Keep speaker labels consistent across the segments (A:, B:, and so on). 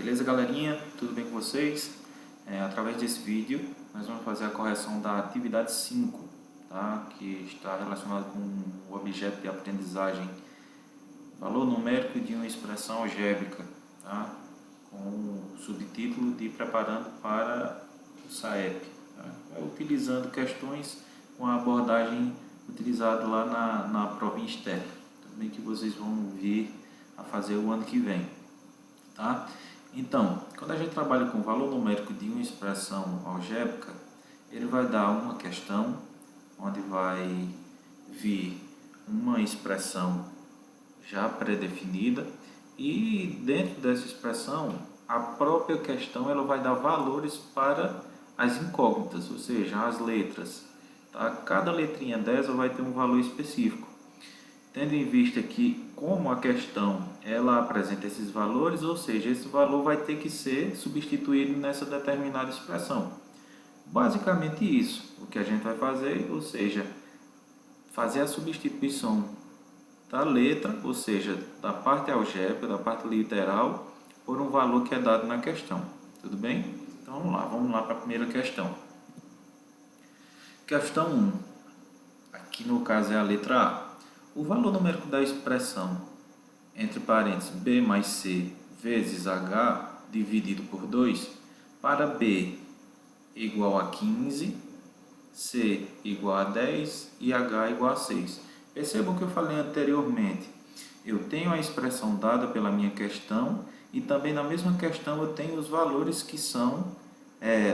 A: Beleza, galerinha? Tudo bem com vocês? Através desse vídeo, nós vamos fazer a correção da atividade 5, tá? Que está relacionada com o objeto de aprendizagem, valor numérico de uma expressão algébrica, tá? Com o subtítulo de Preparando para o SAEP, tá? Utilizando questões com a abordagem utilizada lá na prova Instep, também que vocês vão vir a fazer o ano que vem, tá? Então, quando a gente trabalha com o valor numérico de uma expressão algébrica, ele vai dar uma questão onde vai vir uma expressão já pré-definida e dentro dessa expressão, a própria questão ela vai dar valores para as incógnitas, ou seja, as letras. Tá? Cada letrinha dessa vai ter um valor específico. Tendo em vista que, como a questão ela apresenta esses valores, ou seja, esse valor vai ter que ser substituído nessa determinada expressão. Basicamente isso, o que a gente vai fazer, ou seja, fazer a substituição da letra, ou seja, da parte algébrica, da parte literal, por um valor que é dado na questão. Tudo bem? Então vamos lá para a primeira questão. Questão 1, aqui no caso é a letra A. O valor numérico da expressão, entre parênteses, B mais C vezes H dividido por 2, para B igual a 15, C igual a 10 e H igual a 6. Percebam que eu falei anteriormente. Eu tenho a expressão dada pela minha questão e também na mesma questão eu tenho os valores que são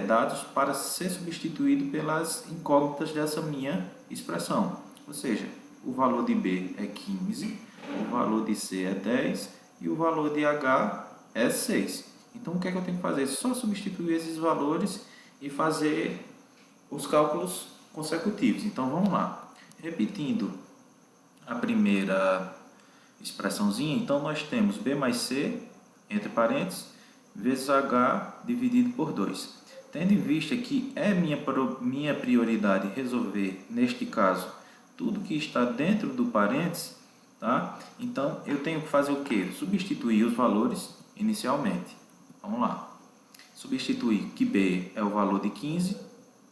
A: dados para ser substituído pelas incógnitas dessa minha expressão. Ou seja, o valor de B é 15, o valor de C é 10 e o valor de H é 6. Então, o que é que eu tenho que fazer? Só substituir esses valores e fazer os cálculos consecutivos. Então, vamos lá. Repetindo a primeira expressãozinha, então nós temos B mais C, entre parênteses, vezes H dividido por 2. Tendo em vista que é minha prioridade resolver, neste caso, tudo que está dentro do parênteses, tá? Então, eu tenho que fazer o quê? Substituir os valores inicialmente. Vamos lá. Substituir que B é o valor de 15,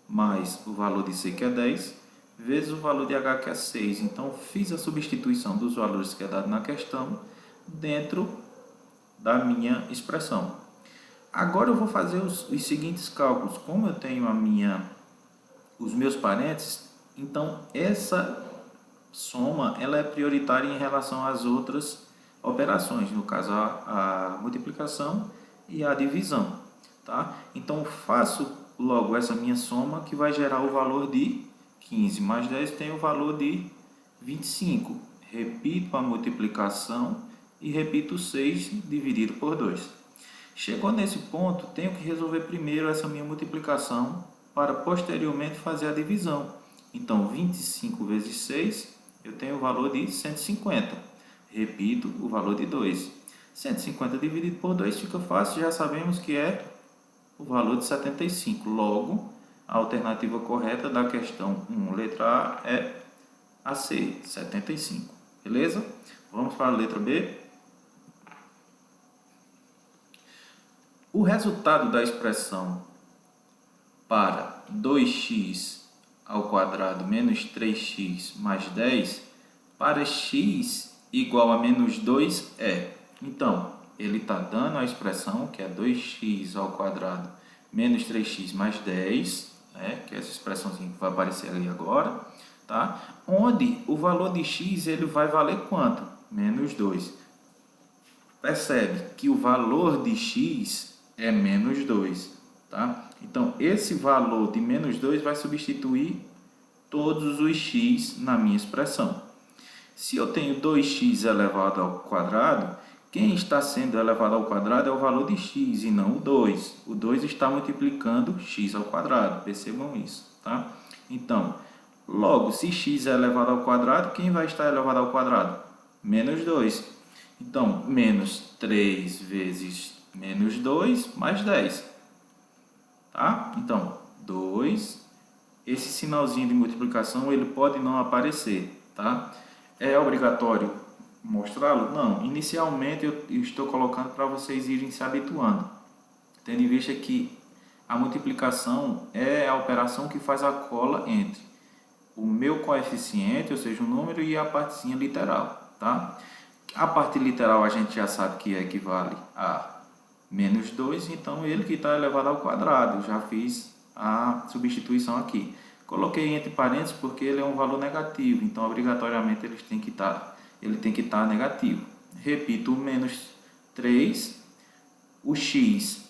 A: mais o valor de C, que é 10, vezes o valor de H, que é 6. Então, fiz a substituição dos valores que é dado na questão dentro da minha expressão. Agora, eu vou fazer os seguintes cálculos. Como eu tenho os meus parênteses, então essa soma ela é prioritária em relação às outras operações, no caso a multiplicação e a divisão, tá? Então faço logo essa minha soma que vai gerar o valor de 15 mais 10 tem o valor de 25. Repito a multiplicação e repito 6 dividido por 2. Chegou nesse ponto, tenho que resolver primeiro essa minha multiplicação para posteriormente fazer a divisão. Então, 25 vezes 6, eu tenho o valor de 150. Repito o valor de 2. 150 dividido por 2 fica fácil, já sabemos que é o valor de 75. Logo, a alternativa correta da questão 1, letra A, é a C, 75. Beleza? Vamos para a letra B. O resultado da expressão para 2x ao quadrado menos 3x mais 10 para x igual a menos 2 é. Então, ele está dando a expressão que é 2x ao quadrado menos 3x mais 10, né, que é essa expressãozinha que vai aparecer ali agora, tá? Onde o valor de x ele vai valer quanto? Menos 2. Percebe que o valor de x é menos 2, tá? Então, esse valor de menos 2 vai substituir todos os x na minha expressão. Se eu tenho 2x elevado ao quadrado, quem está sendo elevado ao quadrado é o valor de x e não o 2. O 2 está multiplicando x ao quadrado, percebam isso, tá? Então, logo, se x é elevado ao quadrado, quem vai estar elevado ao quadrado? Menos 2. Então, menos 3 vezes menos 2 mais 10. Tá? Então, 2. Esse sinalzinho de multiplicação ele pode não aparecer. Tá? É obrigatório mostrá-lo? Não, inicialmente eu estou colocando para vocês irem se habituando, tendo em vista que a multiplicação é a operação que faz a cola entre o meu coeficiente, ou seja, o número, e a partezinha literal, tá? A parte literal a gente já sabe que equivale a menos 2, então ele que está elevado ao quadrado. Já fiz a substituição aqui. Coloquei entre parênteses porque ele é um valor negativo, então obrigatoriamente ele tem que estar negativo. Repito, o menos 3, o x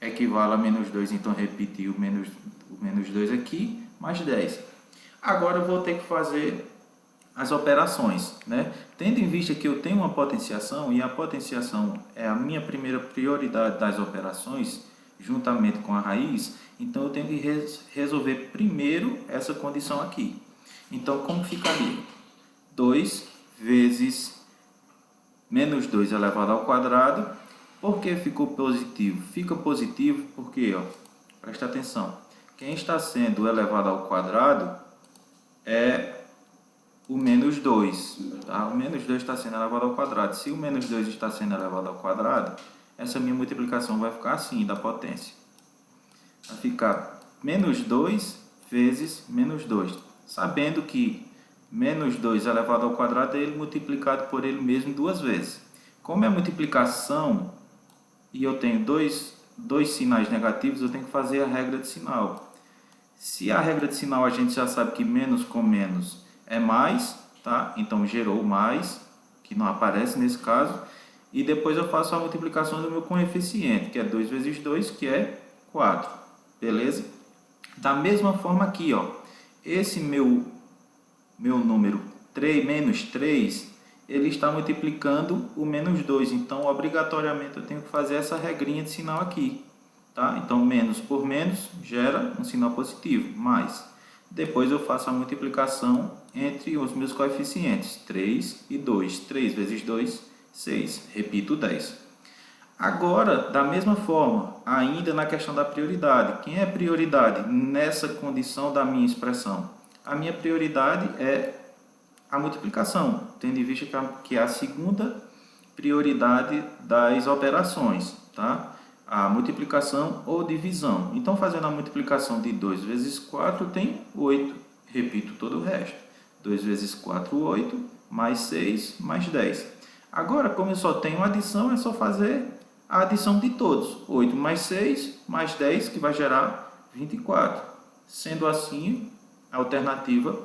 A: equivale a menos 2, então repeti o menos 2 aqui, mais 10. Agora eu vou ter que fazer as operações, né? Tendo em vista que eu tenho uma potenciação, e a potenciação é a minha primeira prioridade das operações, juntamente com a raiz, então eu tenho que resolver primeiro essa condição aqui. Então, como ficaria? 2 vezes menos 2 elevado ao quadrado. Por que ficou positivo? Fica positivo porque, ó, presta atenção, quem está sendo elevado ao quadrado é o menos 2. Tá? O menos 2 está sendo elevado ao quadrado. Se o menos 2 está sendo elevado ao quadrado, essa minha multiplicação vai ficar assim, da potência. Vai ficar menos 2 vezes menos 2. Sabendo que menos 2 elevado ao quadrado é ele multiplicado por ele mesmo duas vezes. Como é multiplicação e eu tenho dois sinais negativos, eu tenho que fazer a regra de sinal. Se a regra de sinal a gente já sabe que menos com menos é mais, tá? Então gerou mais, que não aparece nesse caso. E depois eu faço a multiplicação do meu coeficiente, que é 2 vezes 2, que é 4. Beleza? Da mesma forma aqui, ó. Esse meu número 3, menos 3, ele está multiplicando o menos 2. Então, obrigatoriamente, eu tenho que fazer essa regrinha de sinal aqui. Tá? Então, menos por menos gera um sinal positivo, mais. Depois eu faço a multiplicação entre os meus coeficientes, 3 e 2. 3 vezes 2, 6. Repito, 10. Agora, da mesma forma, ainda na questão da prioridade. Quem é prioridade nessa condição da minha expressão? A minha prioridade é a multiplicação, tendo em vista que é a segunda prioridade das operações, tá? A multiplicação ou divisão. Então, fazendo a multiplicação de 2 vezes 4, tem 8. Repito todo o resto. 2 vezes 4, 8, mais 6, mais 10. Agora, como eu só tenho adição, é só fazer a adição de todos. 8 mais 6, mais 10, que vai gerar 24. Sendo assim, a alternativa,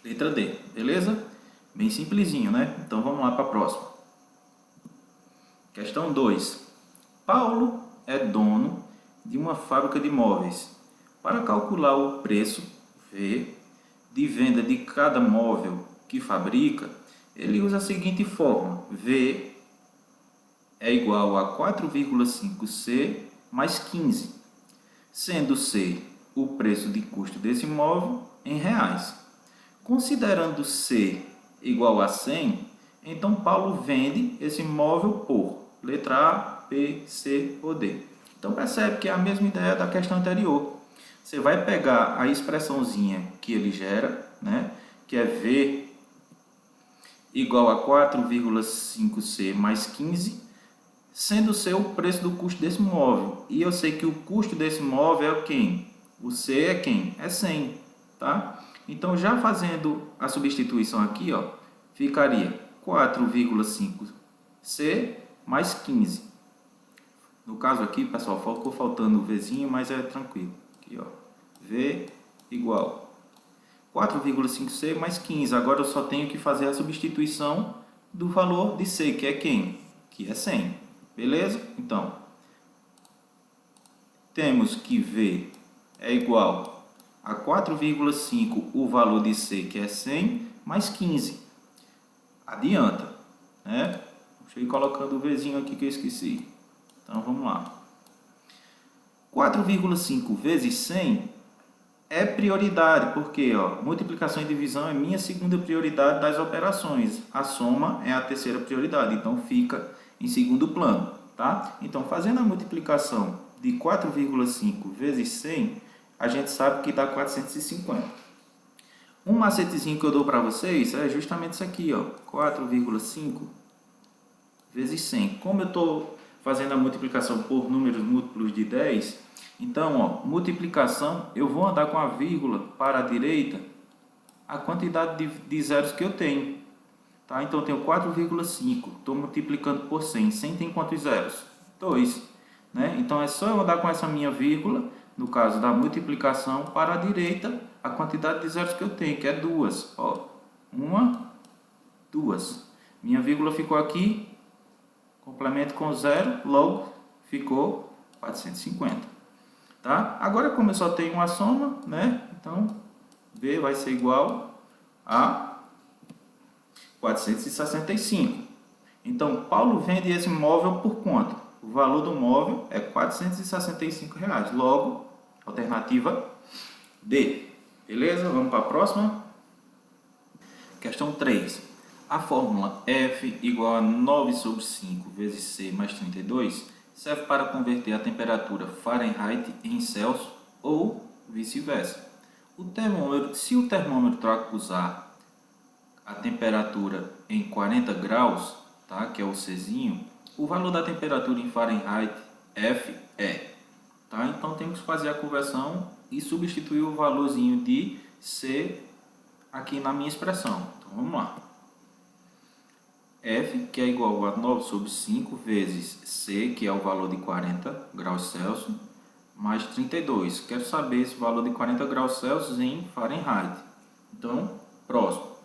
A: letra D. Beleza? Bem simplesinho, né? Então, vamos lá para a próxima. Questão 2. Paulo é dono de uma fábrica de móveis. Para calcular o preço, V, de venda de cada móvel que fabrica, ele usa a seguinte fórmula. V é igual a 4,5C mais 15, sendo C o preço de custo desse móvel em reais. Considerando C igual a 100, então Paulo vende esse móvel por letra A, B, C ou D. Então percebe que é a mesma ideia da questão anterior. Você vai pegar a expressãozinha que ele gera, né, que é V igual a 4,5C mais 15, sendo C o preço do custo desse móvel. E eu sei que o custo desse móvel é quem? O C é quem? É 100, tá? Então, já fazendo a substituição aqui, ó, ficaria 4,5C mais 15. No caso aqui, pessoal, ficou faltando o Vzinho, mas é tranquilo. Aqui, ó, V igual 4,5C mais 15. Agora eu só tenho que fazer a substituição do valor de C, que é quem? Que é 100. Beleza? Então, temos que V é igual a 4,5 o valor de C, que é 100, mais 15. Adianta, né? Deixa eu ir colocando o Vzinho aqui que eu esqueci. Então, vamos lá. 4,5 vezes 100 é prioridade, porque ó, multiplicação e divisão é minha segunda prioridade das operações. A soma é a terceira prioridade, então fica em segundo plano, tá? Então, fazendo a multiplicação de 4,5 vezes 100, a gente sabe que dá 450. Um macetezinho que eu dou para vocês é justamente isso aqui, ó, 4,5 vezes 100. Como eu estou fazendo a multiplicação por números múltiplos de 10, então, ó, multiplicação, eu vou andar com a vírgula para a direita a quantidade de zeros que eu tenho. Tá? Então, eu tenho 4,5, estou multiplicando por 100. 100 tem quantos zeros? 2. Né? Então, é só eu andar com essa minha vírgula, no caso da multiplicação, para a direita, a quantidade de zeros que eu tenho, que é 2. Ó, 1, 2. Minha vírgula ficou aqui, complemento com 0, logo ficou 450. Tá? Agora, como eu só tenho uma soma, né? Então, B vai ser igual a 465. Então, Paulo vende esse móvel por quanto? O valor do móvel é R$ 465. Logo, alternativa D. Beleza? Vamos para a próxima. Questão 3. A fórmula F igual a 9 sobre 5 vezes C mais 32 serve para converter a temperatura Fahrenheit em Celsius ou vice-versa. Se o termômetro acusar a temperatura em 40 graus, tá, que é o Czinho, o valor da temperatura em Fahrenheit F é. Tá? Então temos que fazer a conversão e substituir o valorzinho de C aqui na minha expressão. Então vamos lá. F, que é igual a 9 sobre 5, vezes C, que é o valor de 40 graus Celsius, mais 32. Quero saber esse valor de 40 graus Celsius em Fahrenheit. Então, próximo.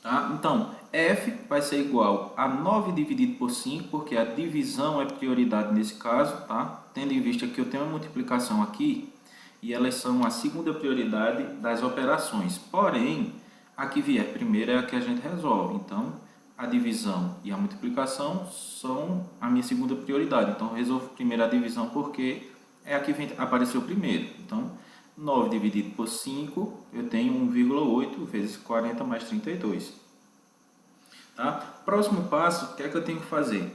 A: Tá? Então, F vai ser igual a 9 dividido por 5, porque a divisão é prioridade nesse caso, tá? Tendo em vista que eu tenho uma multiplicação aqui, e elas são a segunda prioridade das operações. Porém, a que vier primeiro é a que a gente resolve. Então, a divisão e a multiplicação são a minha segunda prioridade. Então, eu resolvo primeiro a divisão porque é a que apareceu primeiro. Então, 9 dividido por 5, eu tenho 1,8 vezes 40 mais 32. Tá? Próximo passo, o que é que eu tenho que fazer?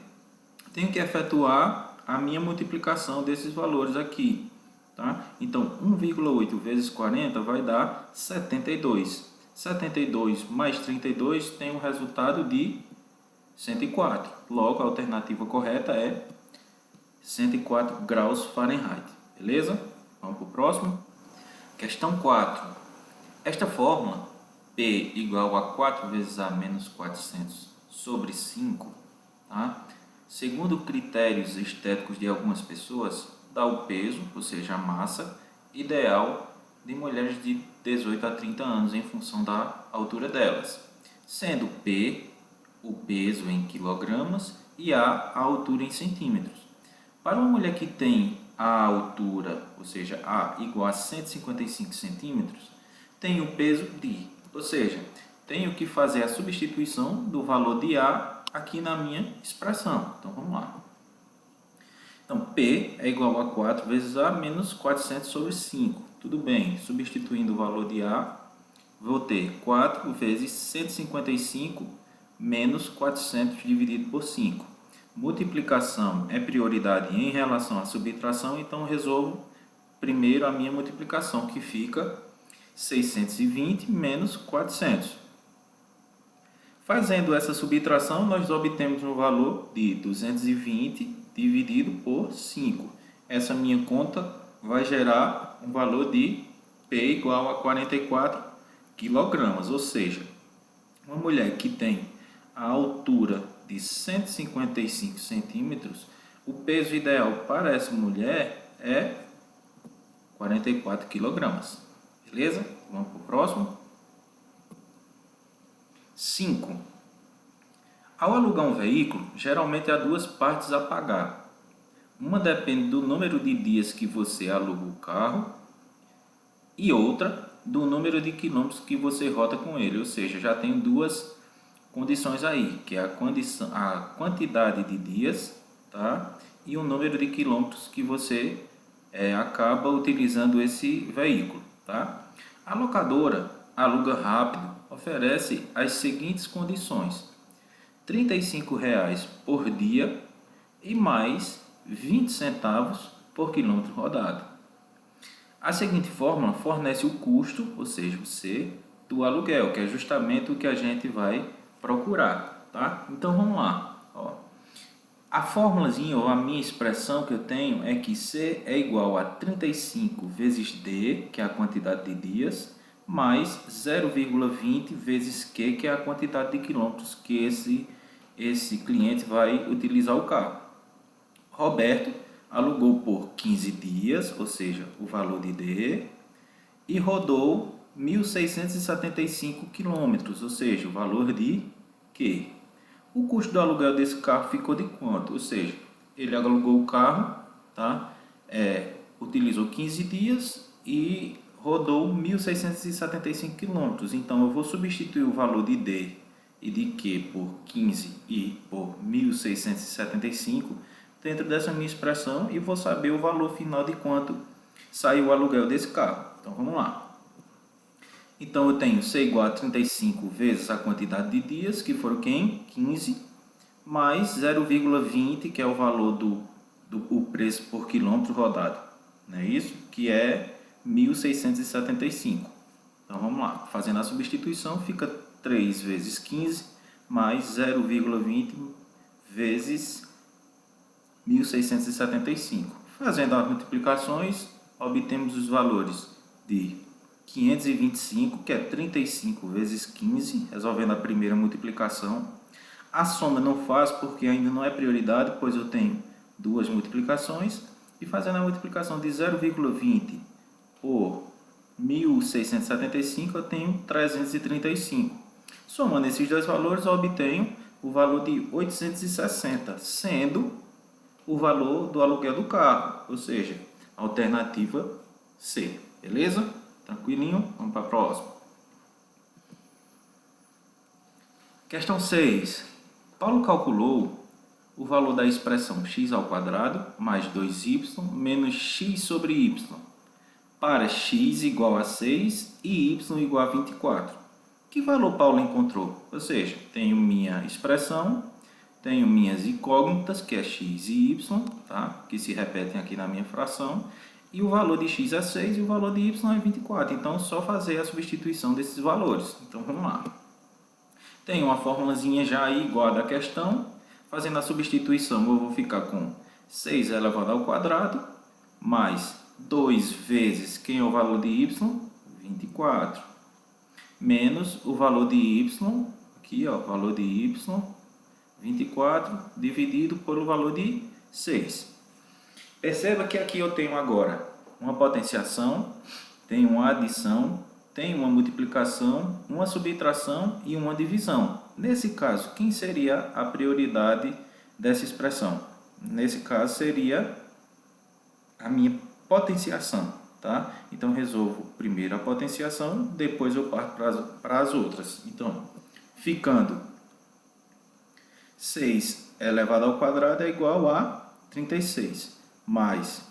A: Tenho que efetuar a minha multiplicação desses valores aqui. Tá? Então, 1,8 vezes 40 vai dar 72. 72 mais 32 tem um resultado de 104. Logo, a alternativa correta é 104 graus Fahrenheit. Beleza? Vamos para o próximo. Questão 4. Esta fórmula, P igual a 4 vezes A menos 400 sobre 5, tá? Segundo critérios estéticos de algumas pessoas, dá o peso, ou seja, a massa, ideal de mulheres de 18 a 30 anos em função da altura delas, sendo P o peso em quilogramas e A altura em centímetros. Para uma mulher que tem a altura, ou seja, A igual a 155 centímetros, tem o peso de, ou seja, tenho que fazer a substituição do valor de A aqui na minha expressão. Então, vamos lá. Então, P é igual a 4 vezes A menos 400 sobre 5. Tudo bem, substituindo o valor de A, vou ter 4 vezes 155 menos 400 dividido por 5. Multiplicação é prioridade em relação à subtração, então resolvo primeiro a minha multiplicação, que fica 620 menos 400. Fazendo essa subtração, nós obtemos um valor de 220 dividido por 5. Essa minha conta vai gerar um valor de P igual a 44 quilogramas, ou seja, uma mulher que tem a altura de 155 centímetros, o peso ideal para essa mulher é 44 quilogramas. Beleza? Vamos para o próximo. 5. Ao alugar um veículo, geralmente há duas partes a pagar. Uma depende do número de dias que você aluga o carro e outra do número de quilômetros que você rota com ele. Ou seja, já tem duas condições aí, que é a quantidade de dias, tá? E o número de quilômetros que você acaba utilizando esse veículo. Tá? A locadora Aluga Rápido oferece as seguintes condições: R$ 35,00 por dia e mais 20 centavos por quilômetro rodado. A seguinte fórmula fornece o custo, ou seja, o C, do aluguel, que é justamente o que a gente vai procurar, tá? Então vamos lá. Ó. A fórmulazinha, ou a minha expressão que eu tenho é que C é igual a 35 vezes D, que é a quantidade de dias, mais 0,20 vezes Q, que é a quantidade de quilômetros que esse cliente vai utilizar o carro. Roberto alugou por 15 dias, ou seja, o valor de D, e rodou 1.675 quilômetros, ou seja, o valor de Q. O custo do aluguel desse carro ficou de quanto? Ou seja, ele alugou o carro, tá? Utilizou 15 dias e rodou 1.675 quilômetros. Então, eu vou substituir o valor de D e de Q por 15 e por 1.675 dentro dessa minha expressão e vou saber o valor final de quanto saiu o aluguel desse carro. Então, vamos lá. Então, eu tenho C igual a 35 vezes a quantidade de dias, que foram quem? 15, mais 0,20, que é o valor do preço por quilômetro rodado. Não é isso? Que é 1.675. Então, vamos lá. Fazendo a substituição, fica 3 vezes 15, mais 0,20 vezes 1.675. Fazendo as multiplicações, obtemos os valores de 525, que é 35 vezes 15, resolvendo a primeira multiplicação. A soma não faz porque ainda não é prioridade, pois eu tenho duas multiplicações. E fazendo a multiplicação de 0,20 por 1.675, eu tenho 335. Somando esses dois valores, eu obtenho o valor de 860, sendo o valor do aluguel do carro, ou seja, alternativa C. Beleza? Tranquilinho? Vamos para a próxima. Questão 6. Paulo calculou o valor da expressão x ao quadrado mais 2y menos x sobre y para x igual a 6 e y igual a 24. Que valor Paulo encontrou? Ou seja, tenho minha expressão, tenho minhas incógnitas, que é x e y, tá? Que se repetem aqui na minha fração, e o valor de x é 6 e o valor de y é 24. Então, é só fazer a substituição desses valores. Então, vamos lá. Tem uma formulazinha já aí igual a da questão. Fazendo a substituição, eu vou ficar com 6 elevado ao quadrado, mais 2 vezes, quem é o valor de y? 24. Menos o valor de y, aqui ó, valor de y, 24, dividido pelo valor de 6. Perceba que aqui eu tenho agora uma potenciação, tenho uma adição, tenho uma multiplicação, uma subtração e uma divisão. Nesse caso, quem seria a prioridade dessa expressão? Nesse caso, seria a minha potenciação, tá? Então, resolvo primeiro a potenciação, depois eu parto para as outras. Então, ficando 6 elevado ao quadrado é igual a 36, mais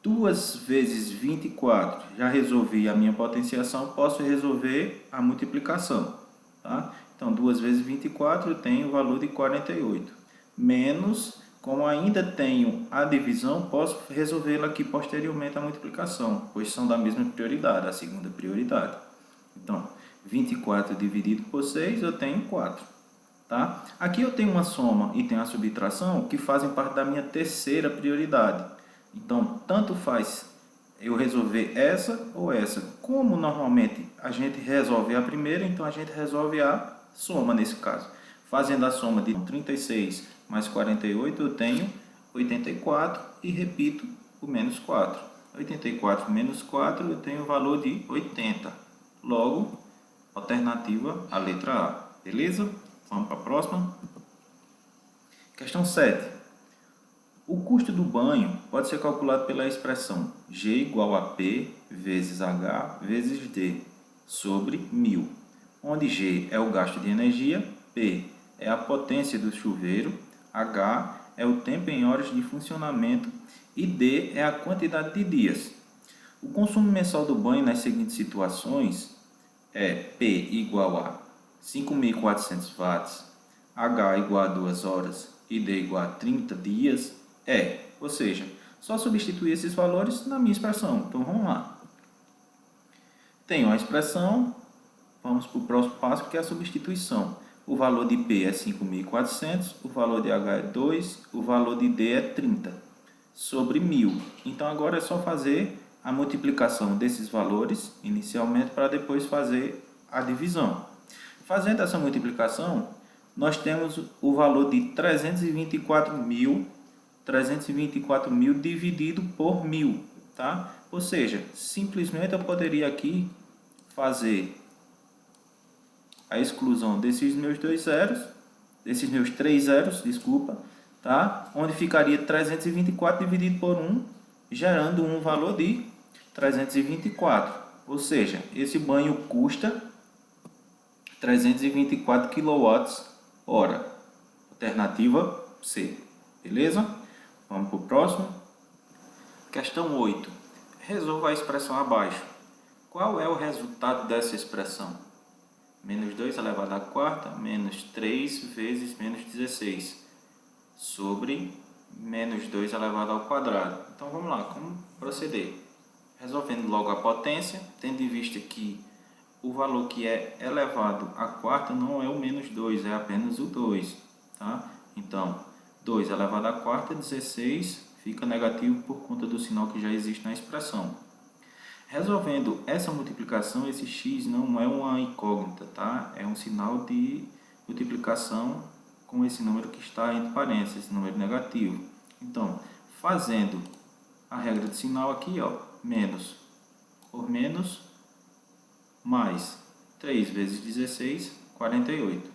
A: 2 vezes 24, já resolvi a minha potenciação, posso resolver a multiplicação, tá? Então, 2 vezes 24 eu tenho o valor de 48, menos, como ainda tenho a divisão, posso resolvê-la aqui posteriormente a multiplicação, pois são da mesma prioridade, a segunda prioridade. Então, 24 dividido por 6, eu tenho 4. Tá? Aqui eu tenho uma soma e tenho a subtração que fazem parte da minha terceira prioridade. Então, tanto faz eu resolver essa ou essa. Como normalmente a gente resolve a primeira, então a gente resolve a soma nesse caso. Fazendo a soma de 36 mais 48, eu tenho 84 e repito o menos 4. 84 menos 4, eu tenho o valor de 80. Logo, alternativa a letra A. Beleza? Vamos para a próxima. Questão 7. O custo do banho pode ser calculado pela expressão G igual a P vezes H vezes D sobre 1000, onde G é o gasto de energia, P é a potência do chuveiro, H é o tempo em horas de funcionamento e D é a quantidade de dias. O consumo mensal do banho nas seguintes situações é P igual a 5.400 watts, H igual a 2 horas e D igual a 30 dias, ou seja, só substituir esses valores na minha expressão. Então, vamos lá. Tenho a expressão, vamos para o próximo passo, que é a substituição. O valor de P é 5.400, o valor de H é 2, o valor de D é 30, sobre 1.000. Então, agora é só fazer a multiplicação desses valores, inicialmente, para depois fazer a divisão. Fazendo essa multiplicação, nós temos o valor de 324.000 dividido por 1.000, tá? Ou seja, simplesmente eu poderia aqui fazer a exclusão desses meus três zeros, desculpa, tá? Onde ficaria 324 dividido por 1, gerando um valor de 324. Ou seja, esse banho custa 324 kWh. Alternativa C. Beleza? Vamos para o próximo. Questão 8. Resolva a expressão abaixo. Qual é o resultado dessa expressão? Menos 2 elevado à quarta, menos 3 vezes menos 16, sobre menos 2 elevado ao quadrado. Então, vamos lá, como proceder? Resolvendo logo a potência, tendo em vista que o valor que é elevado à quarta não é o menos 2, é apenas o 2. Tá? Então, 2 elevado à quarta, 16, fica negativo por conta do sinal que já existe na expressão. Resolvendo essa multiplicação, esse x não é uma incógnita, tá? É um sinal de multiplicação com esse número que está entre parênteses, esse número negativo. Então, fazendo a regra de sinal aqui, ó, menos por menos, mais 3 vezes 16, 48.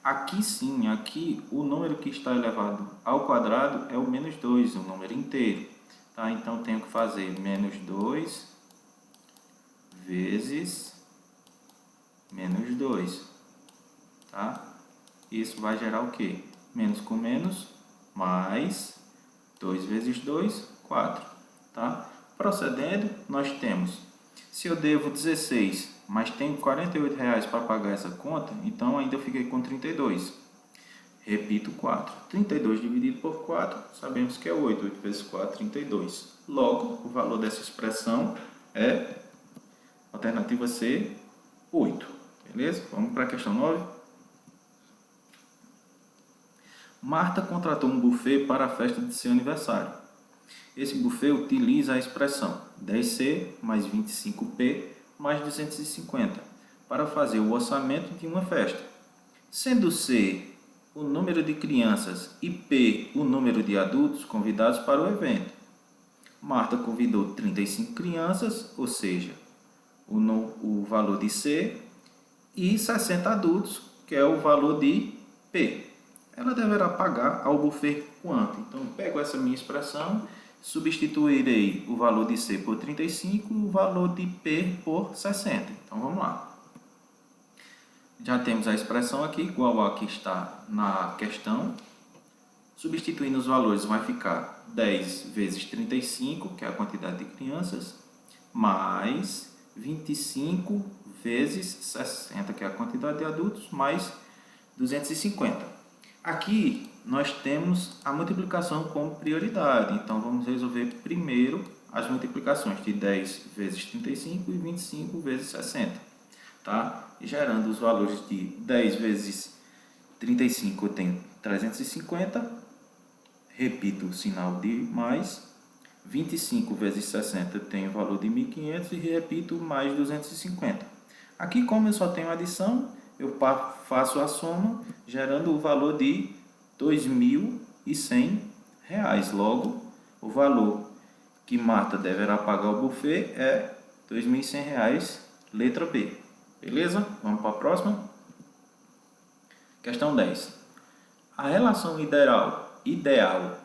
A: Aqui sim, aqui o número que está elevado ao quadrado é o menos 2, o número inteiro. Tá? Então, tenho que fazer menos 2 vezes menos 2. Tá? Isso vai gerar o quê? Menos com menos, mais 2 vezes 2, 4. Tá? Procedendo, nós temos, se eu devo 16, mas tenho R$48 para pagar essa conta, então ainda eu fiquei com 32. Repito 4. 32 dividido por 4, sabemos que é 8. 8 vezes 4, 32. Logo, o valor dessa expressão é, alternativa C, 8. Beleza? Vamos para a questão 9. Marta contratou um buffet para a festa de seu aniversário. Esse buffet utiliza a expressão 10C mais 25P mais 250 para fazer o orçamento de uma festa. Sendo C o número de crianças e P o número de adultos convidados para o evento. Marta convidou 35 crianças, ou seja, o valor de C, e 60 adultos, que é o valor de P. Ela deverá pagar ao buffet quanto? Então, pego essa minha expressão, substituirei o valor de C por 35 e o valor de P por 60. Então, vamos lá. Já temos a expressão aqui, igual a que está na questão. Substituindo os valores, vai ficar 10 vezes 35, que é a quantidade de crianças, mais 25 vezes 60, que é a quantidade de adultos, mais 250. Aqui nós temos a multiplicação como prioridade, então vamos resolver primeiro as multiplicações de 10 vezes 35 e 25 vezes 60, tá? E gerando os valores de 10 vezes 35 eu tenho 350, repito o sinal de mais, 25 vezes 60 eu tenho o valor de 1.500 e repito mais 250. Aqui, como eu só tenho adição, eu faço a soma, gerando o valor de R$2.100. Logo, o valor que Marta deverá pagar ao buffet é R$2.100, letra B. Beleza? Vamos para a próxima. Questão 10. A relação ideal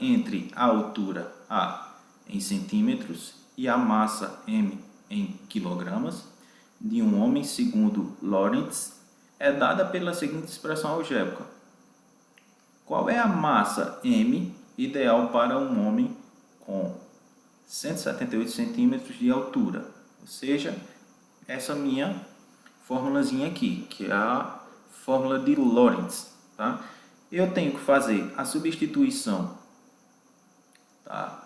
A: entre a altura A em centímetros e a massa M em quilogramas de um homem segundo Lorentz é dada pela seguinte expressão algébrica. Qual é a massa M ideal para um homem com 178 centímetros de altura? Ou seja, essa minha formulazinha aqui, que é a fórmula de Lorentz. Tá? Eu tenho que fazer a substituição, tá,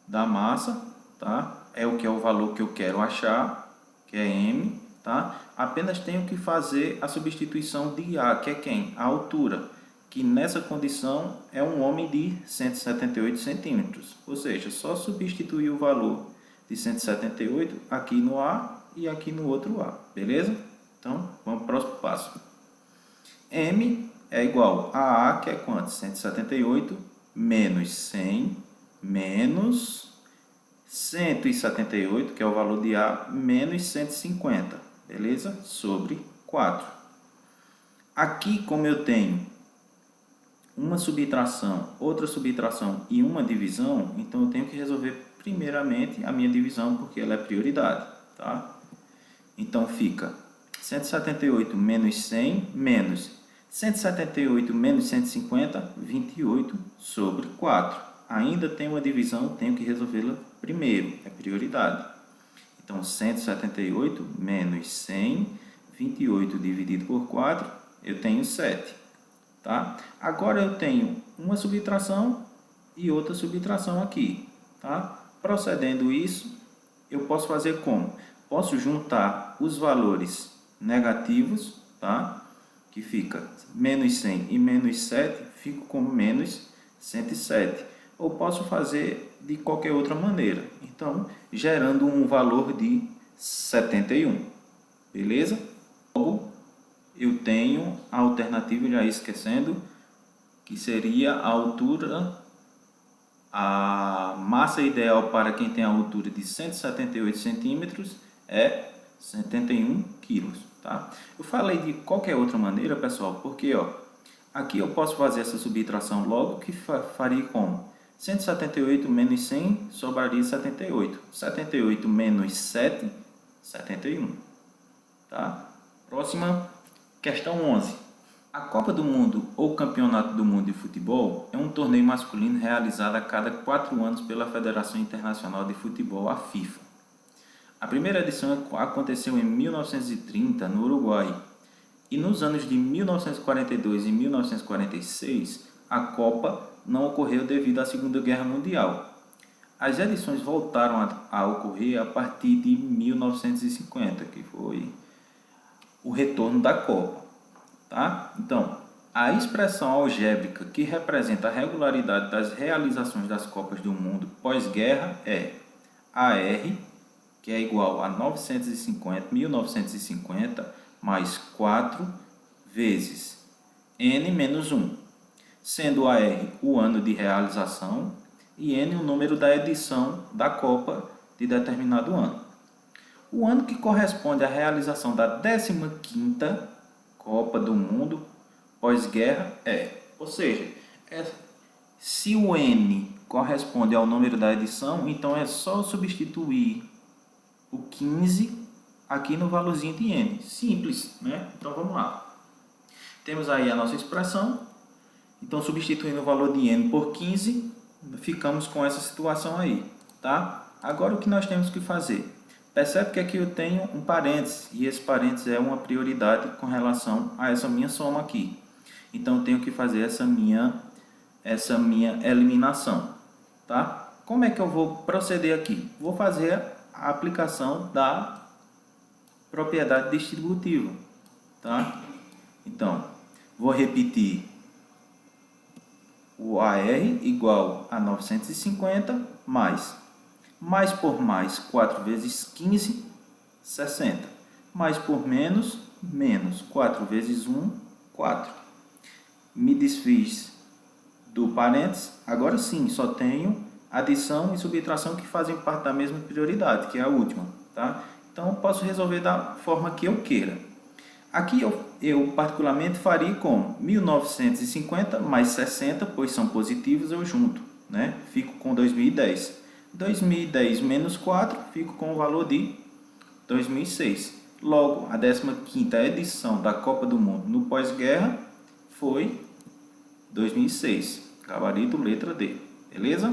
A: da massa, tá? É o valor que eu quero achar, que é M, tá? Apenas tenho que fazer a substituição de A, que é quem? A altura, que nessa condição é um homem de 178 centímetros. Ou seja, só substituir o valor de 178 aqui no A e aqui no outro A, beleza? Então, vamos para o próximo passo. M é igual a A, que é quanto? 178 menos 100 menos 178, que é o valor de A, menos 150, beleza? Sobre 4. Aqui, como eu tenho uma subtração, outra subtração e uma divisão, então eu tenho que resolver primeiramente a minha divisão, porque ela é prioridade, tá? Então fica 178 menos 100 menos 178 menos 150, 28 sobre 4. Ainda tem uma divisão, tenho que resolvê-la primeiro, é prioridade. Então 178 menos 100, 28 dividido por 4, eu tenho 7. Tá? Agora eu tenho uma subtração e outra subtração aqui. Tá? Procedendo isso, eu posso fazer como? Posso juntar os valores negativos, tá? Que fica menos 100 e menos 7, fico com menos 107. Ou posso fazer de qualquer outra maneira. Então, gerando um valor de 71. Beleza? Logo, eu tenho a alternativa, já esquecendo, que seria a altura, a massa ideal para quem tem a altura de 178 centímetros é 71 quilos, tá? Eu falei de qualquer outra maneira, pessoal, porque ó, aqui eu posso fazer essa subtração logo, que faria como? 178 menos 100 sobraria 78. 78 menos 7, 71. Tá? Próxima questão 11. A Copa do Mundo ou Campeonato do Mundo de Futebol é um torneio masculino realizado a cada 4 anos pela Federação Internacional de Futebol, a FIFA. A primeira edição aconteceu em 1930, no Uruguai, e nos anos de 1942 e 1946, a Copa não ocorreu devido à Segunda Guerra Mundial. As edições voltaram a ocorrer a partir de 1950, que foi o retorno da Copa. Tá? Então, a expressão algébrica que representa a regularidade das realizações das Copas do Mundo pós-guerra é AR, que é igual a 1950 mais 4 vezes N menos 1, sendo AR o ano de realização e N o número da edição da Copa de determinado ano. O ano que corresponde à realização da 15ª Copa do Mundo pós-guerra ou seja, se o N corresponde ao número da edição, então é só substituir o 15 aqui no valorzinho de N. Simples, né? Então vamos lá. Temos aí a nossa expressão. Então, substituindo o valor de N por 15, ficamos com essa situação aí, tá? Agora, o que nós temos que fazer? Percebe que aqui eu tenho um parênteses, e esse parênteses é uma prioridade com relação a essa minha soma aqui. Então, eu tenho que fazer essa minha eliminação, tá? Como é que eu vou proceder aqui? Vou fazer a aplicação da propriedade distributiva, tá? Então, vou repetir o AR igual a 950 mais por mais 4 vezes 15, 60. Mais por menos, menos 4 vezes 1, 4. Me desfiz do parênteses. Agora sim, só tenho adição e subtração que fazem parte da mesma prioridade, que é a última. Tá? Então, eu posso resolver da forma que eu queira. Aqui eu particularmente faria como 1950 mais 60, pois são positivos, eu junto, né? Fico com 2010. 2010 menos 4, fico com o valor de 2006. Logo, a 15ª edição da Copa do Mundo no pós-guerra foi 2006. Gabarito, letra D. Beleza?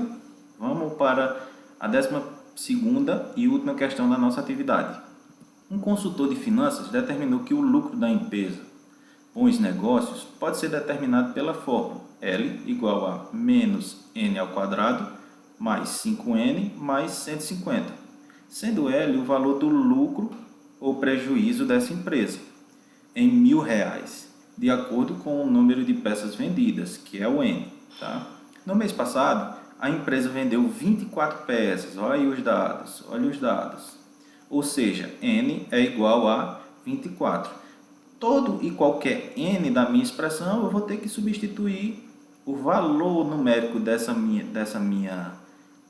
A: Vamos para a 12ª e última questão da nossa atividade. Um consultor de finanças determinou que o lucro da empresa com os negócios pode ser determinado pela fórmula L igual a menos N ao quadrado mais 5N mais 150, sendo L o valor do lucro ou prejuízo dessa empresa em R$ 1.000, de acordo com o número de peças vendidas, que é o N. Tá? No mês passado, a empresa vendeu 24 peças. Olha aí os dados, olha os dados. Ou seja, N é igual a 24. Todo e qualquer N da minha expressão, eu vou ter que substituir o valor numérico dessa minha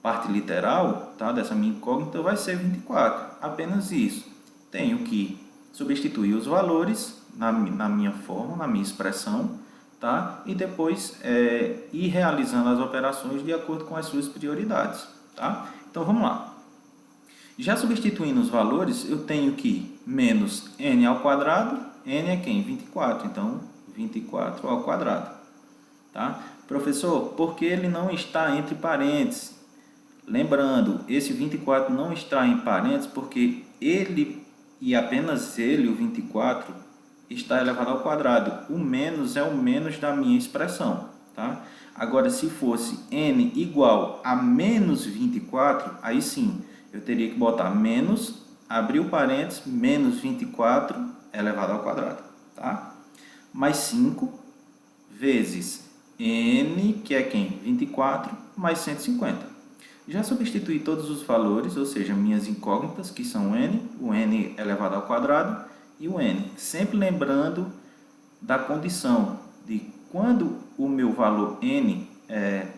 A: parte literal, tá? Dessa minha incógnita, vai ser 24. Apenas isso. Tenho que substituir os valores na minha forma, na minha expressão, tá? E depois ir realizando as operações de acordo com as suas prioridades. Tá? Então vamos lá. Já substituindo os valores, eu tenho que menos n ao quadrado. N é quem? 24. Então 24 ao quadrado. Tá? Professor, por que ele não está entre parênteses? Lembrando, esse 24 não está em parênteses porque ele e apenas ele, o 24, está elevado ao quadrado. O menos é o menos da minha expressão. Tá? Agora, se fosse n igual a menos 24, aí sim, eu teria que botar menos, abrir o parênteses, menos 24 elevado ao quadrado. Tá? Mais 5 vezes n, que é quem? 24, mais 150. Já substituí todos os valores, ou seja, minhas incógnitas, que são n, o n elevado ao quadrado e o n. Sempre lembrando da condição de quando o meu valor n é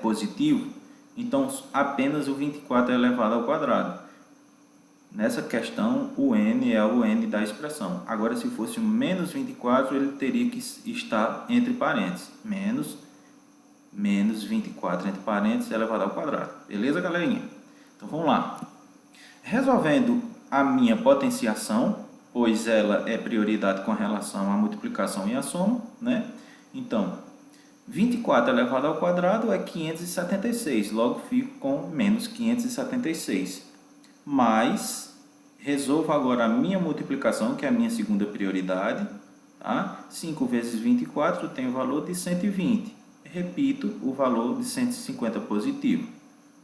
A: positivo, então apenas o 24 é elevado ao quadrado. Nessa questão, o n é o n da expressão. Agora, se fosse o menos 24, ele teria que estar entre parênteses. Menos 24 entre parênteses elevado ao quadrado. Beleza, galerinha? Então, vamos lá. Resolvendo a minha potenciação, pois ela é prioridade com relação à multiplicação e à soma, né? Então, 24 elevado ao quadrado é 576. Logo, fico com menos 576. Mas, resolvo agora a minha multiplicação, que é a minha segunda prioridade. Tá? 5 vezes 24 eu tenho o valor de 120. Repito o valor de 150 positivo.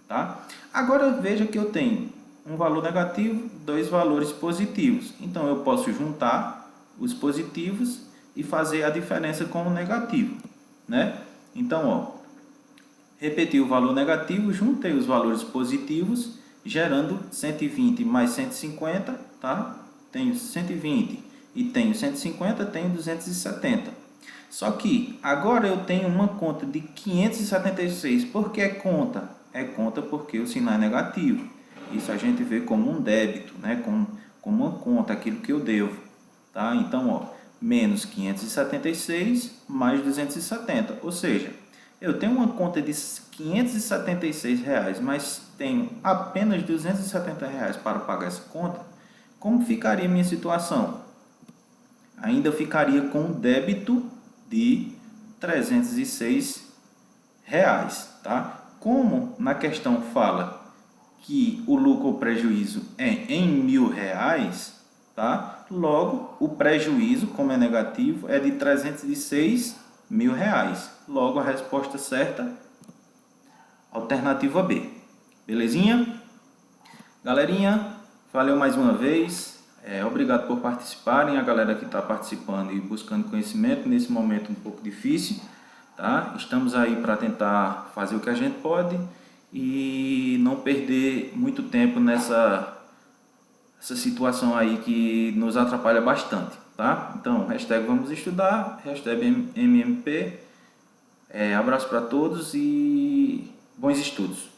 A: Tá? Agora veja que eu tenho um valor negativo, dois valores positivos. Então eu posso juntar os positivos e fazer a diferença com o negativo. Né? Então, ó, repeti o valor negativo, juntei os valores positivos, gerando 120 mais 150. Tá? Tenho 120 e tenho 150, tenho 270. Só que agora eu tenho uma conta de 576. Por que é conta? É conta porque o sinal é negativo. Isso a gente vê como um débito, né? Como uma conta, aquilo que eu devo. Tá? Então, ó, menos 576 mais 270. Ou seja, eu tenho uma conta de R$ 576, mas tenho apenas R$ 270 para pagar essa conta. Como ficaria a minha situação? Ainda ficaria com um débito de R$ 306, tá? Como na questão fala que o lucro ou prejuízo é em R$ 1.000, tá? Logo, o prejuízo, como é negativo, é de R$ 306 mil. Logo, a resposta certa, alternativa B. Belezinha? Galerinha, valeu mais uma vez. Obrigado por participarem, a galera que está participando e buscando conhecimento nesse momento um pouco difícil, tá? Estamos aí para tentar fazer o que a gente pode e não perder muito tempo essa situação aí que nos atrapalha bastante, tá? Então, hashtag vamos estudar, hashtag MMP, abraço para todos e bons estudos.